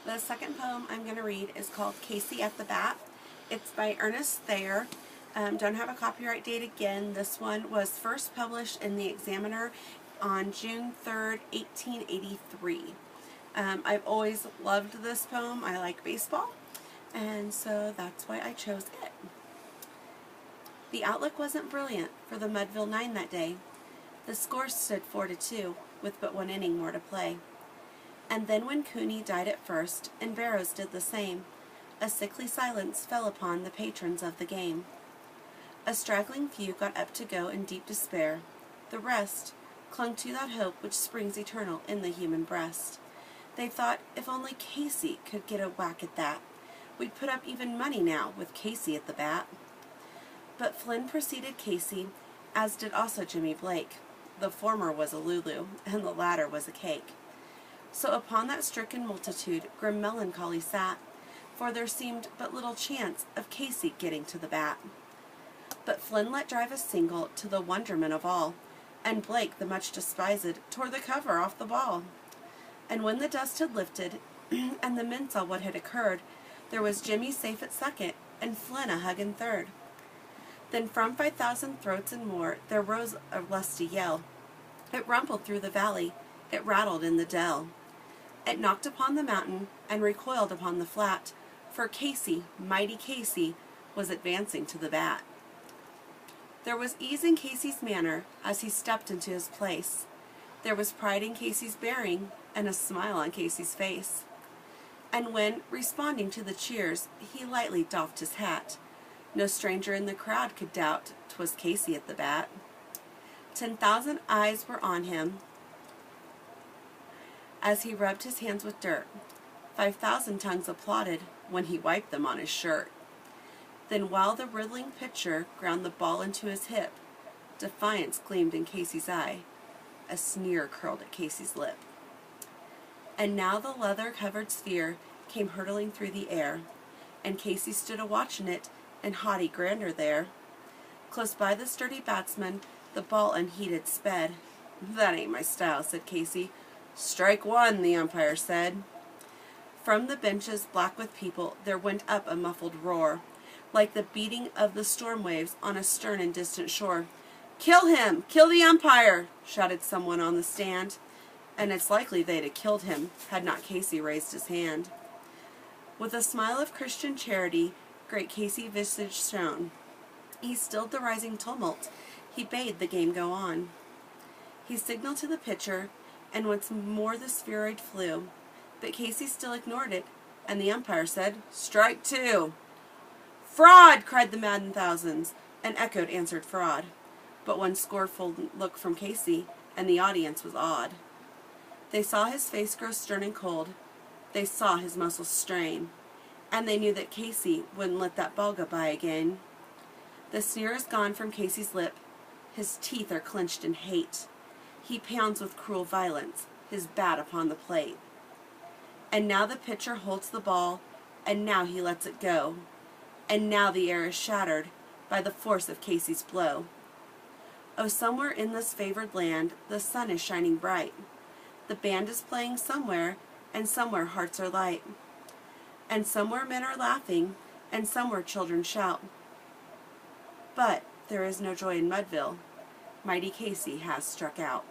The second poem I'm going to read is called Casey at the Bat. It's by Ernest Thayer. Don't have a copyright date again. This one was first published in the Examiner on June 3rd, 1883. I've always loved this poem. I like baseball, and so that's why I chose it. The outlook wasn't brilliant for the Mudville Nine that day. The score stood 4-2, with but one inning more to play. And then when Cooney died at first, and Barrows did the same, a sickly silence fell upon the patrons of the game. A straggling few got up to go in deep despair. The rest clung to that hope which springs eternal in the human breast. They thought, if only Casey could get a whack at that, we'd put up even money now with Casey at the bat. But Flynn preceded Casey, as did also Jimmy Blake. The former was a Lulu, and the latter was a cake. So upon that stricken multitude grim melancholy sat, for there seemed but little chance of Casey getting to the bat. But Flynn let drive a single to the wonderment of all, and Blake, the much despised, tore the cover off the ball. And when the dust had lifted, and the men saw what had occurred, there was Jimmy safe at second, and Flynn a hug in third. Then from 5,000 throats and more there rose a lusty yell. It rumbled through the valley, it rattled in the dell. It knocked upon the mountain, and recoiled upon the flat, for Casey, mighty Casey, was advancing to the bat. There was ease in Casey's manner as he stepped into his place. There was pride in Casey's bearing, and a smile on Casey's face. And when, responding to the cheers, he lightly doffed his hat, no stranger in the crowd could doubt 'twas Casey at the bat. 10,000 eyes were on him as he rubbed his hands with dirt. 5,000 tongues applauded when he wiped them on his shirt. Then while the riddling pitcher ground the ball into his hip, defiance gleamed in Casey's eye, a sneer curled at Casey's lip. And now the leather-covered sphere came hurtling through the air, and Casey stood a-watchin' it in haughty grandeur there. Close by the sturdy batsman the ball unheeded sped. "That ain't my style," said Casey. "Strike one," the umpire said. From the benches black with people there went up a muffled roar, like the beating of the storm waves on a stern and distant shore. "Kill him! Kill the umpire!" shouted someone on the stand, and it's likely they'd have killed him had not Casey raised his hand. With a smile of Christian charity great Casey visage shone. He stilled the rising tumult, he bade the game go on. He signaled to the pitcher, and once more the spheroid flew, but Casey still ignored it, and the umpire said, "Strike two." "Fraud!" cried the maddened thousands, and echoed answered fraud. But one scornful look from Casey, and the audience was awed. They saw his face grow stern and cold, they saw his muscles strain, and they knew that Casey wouldn't let that ball go by again. The sneer is gone from Casey's lip, his teeth are clenched in hate. He pounds with cruel violence his bat upon the plate. And now the pitcher holds the ball, and now he lets it go, and now the air is shattered by the force of Casey's blow. Oh, somewhere in this favored land the sun is shining bright. The band is playing somewhere, and somewhere hearts are light. And somewhere men are laughing, and somewhere children shout. But there is no joy in Mudville. Mighty Casey has struck out.